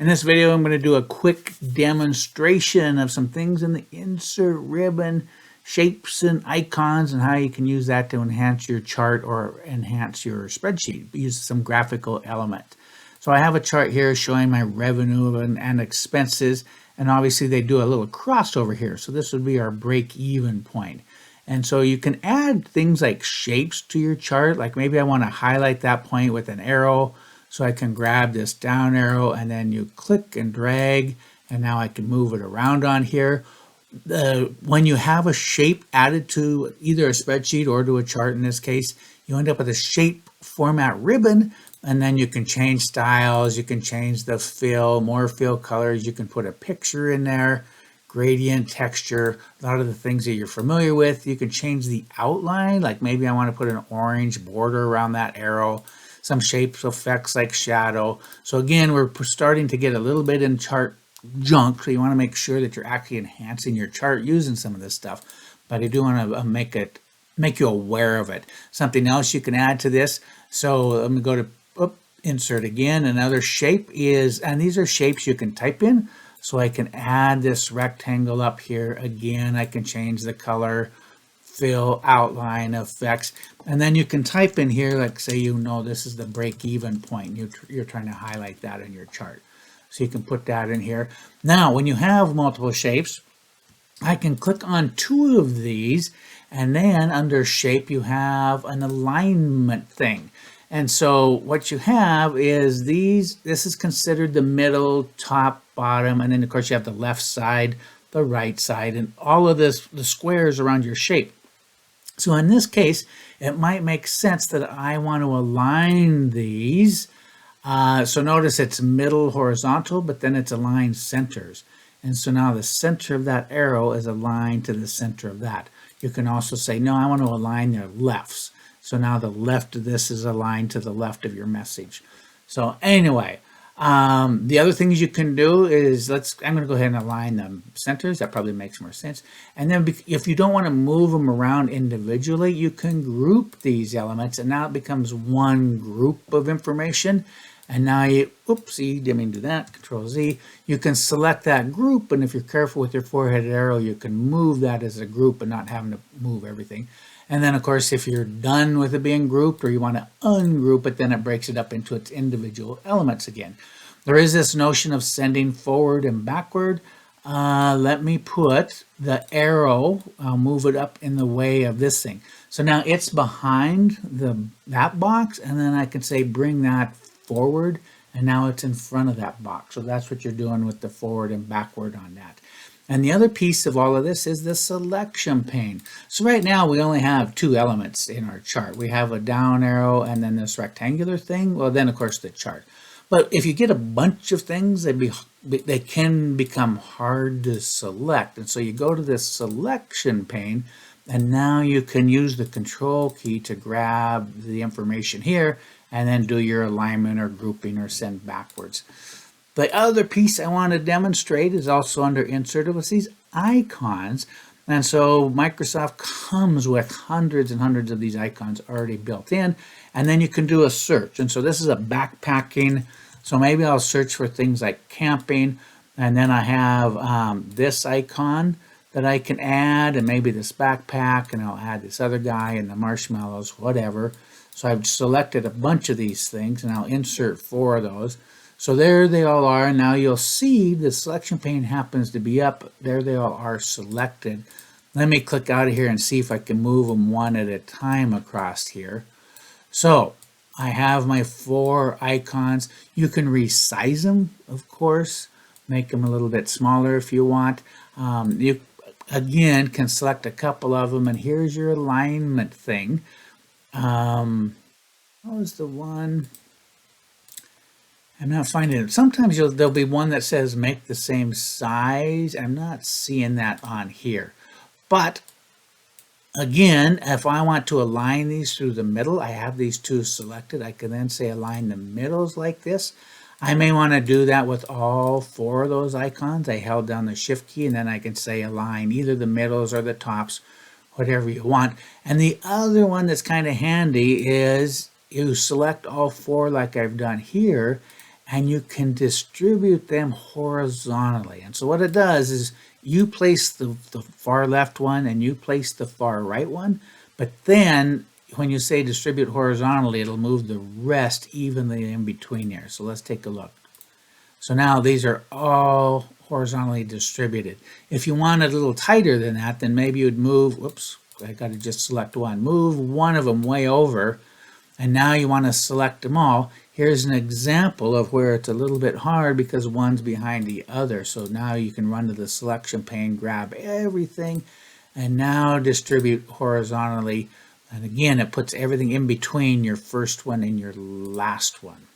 In this video, I'm going to do a quick demonstration of some things in the insert ribbon, shapes and icons, and how you can use that to enhance your chart or enhance your spreadsheet. Use some graphical element. So I have a chart here showing my revenue and expenses, and obviously they do a little crossover here. So this would be our break-even point. And so you can add things like shapes to your chart, like maybe I want to highlight that point with an arrow. So I can grab this down arrow and then you click and drag, and now I can move it around on here. When you have a shape added to either a spreadsheet or to a chart in this case, you end up with a shape format ribbon, and then you can change styles, you can change the fill, more fill colors, you can put a picture in there, gradient, texture, a lot of the things that you're familiar with. You can change the outline, like maybe I want to put an orange border around that arrow. Some shapes effects like shadow. So again, we're starting to get a little bit in chart junk, so you want to make sure that you're actually enhancing your chart using some of this stuff. But I do want to make you aware of it. Something else you can add to this. So let me go to insert again. Another shape is, and these are shapes you can type in. So I can add this rectangle up here. Again, I can change the color, fill, outline, effects, and then you can type in here, like say this is the break-even point. You're trying to highlight that in your chart. So you can put that in here. Now, when you have multiple shapes, I can click on two of these, and then under shape you have an alignment thing. And so what you have is this is considered the middle, top, bottom, and then of course you have the left side, the right side, and all of this, the squares around your shape. So in this case, it might make sense that I want to align these. So notice it's middle horizontal, but then it's aligned centers. And so now the center of that arrow is aligned to the center of that. You can also say, no, I want to align their lefts. So now the left of this is aligned to the left of your message. So anyway, the other things you can do is, I'm going to go ahead and align the centers. That probably makes more sense. And then if you don't want to move them around individually, you can group these elements, and now it becomes one group of information. And now oopsie, didn't mean to do that, Control Z. You can select that group, and if you're careful with your four-headed arrow, you can move that as a group and not having to move everything. And then, of course, if you're done with it being grouped or you want to ungroup it, then it breaks it up into its individual elements again. There is this notion of sending forward and backward. Let me put the arrow, I'll move it up in the way of this thing. So now it's behind that box, and then I can say bring that forward, and now it's in front of that box. So that's what you're doing with the forward and backward on that. And the other piece of all of this is the selection pane. So right now we only have two elements in our chart. We have a down arrow and then this rectangular thing. Well, then of course the chart. But if you get a bunch of things, they can become hard to select. And so you go to this selection pane, and now you can use the control key to grab the information here and then do your alignment or grouping or send backwards. The other piece I want to demonstrate is also under insert. It was these icons. And so Microsoft comes with hundreds and hundreds of these icons already built in. And then you can do a search. And so this is a backpacking. So maybe I'll search for things like camping. And then I have this icon that I can add, and maybe this backpack, and I'll add this other guy and the marshmallows, whatever. So I've selected a bunch of these things, and I'll insert 4 of those. So there they all are. Now you'll see the selection pane happens to be up. There they all are selected. Let me click out of here and see if I can move them one at a time across here. So I have my 4 icons. You can resize them, of course, make them a little bit smaller if you want. You, again, can select a couple of them, and here's your alignment thing. What was the one? I'm not finding it. Sometimes there'll be one that says make the same size. I'm not seeing that on here. But again, if I want to align these through the middle, I have these 2 selected. I can then say align the middles like this. I may want to do that with all 4 of those icons. I held down the shift key, and then I can say align either the middles or the tops, whatever you want. And the other one that's kind of handy is you select all 4 like I've done here, and you can distribute them horizontally. And so what it does is you place the far left one and you place the far right one, but then when you say distribute horizontally, it'll move the rest evenly in between there. So let's take a look. So now these are all horizontally distributed. If you want it a little tighter than that, then maybe you'd move, whoops, I got to just select one, move one of them way over, and now you want to select them all. Here's an example of where it's a little bit hard because one's behind the other. So now you can run to the selection pane, grab everything, and now distribute horizontally. And again, it puts everything in between your first one and your last one.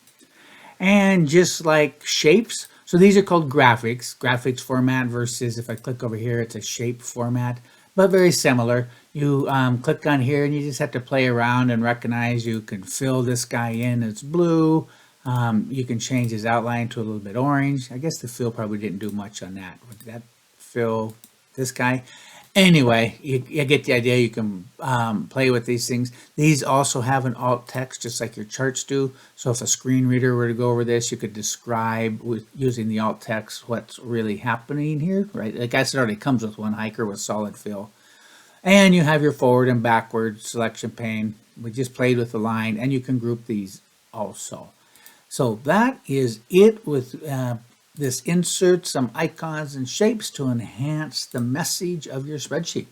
And just like shapes, so these are called graphics format versus if I click over here, it's a shape format, but very similar. You click on here and you just have to play around and recognize you can fill this guy in as blue. You can change his outline to a little bit orange. I guess the fill probably didn't do much on that. Would that fill this guy? Anyway, you get the idea. You can play with these things. These also have an alt text, just like your charts do. So if a screen reader were to go over this, you could describe with using the alt text what's really happening here, right? Like I said, it already comes with one hiker with solid fill. And you have your forward and backward selection pane. We just played with the line, and you can group these also. So that is it with this insert some icons and shapes to enhance the message of your spreadsheet.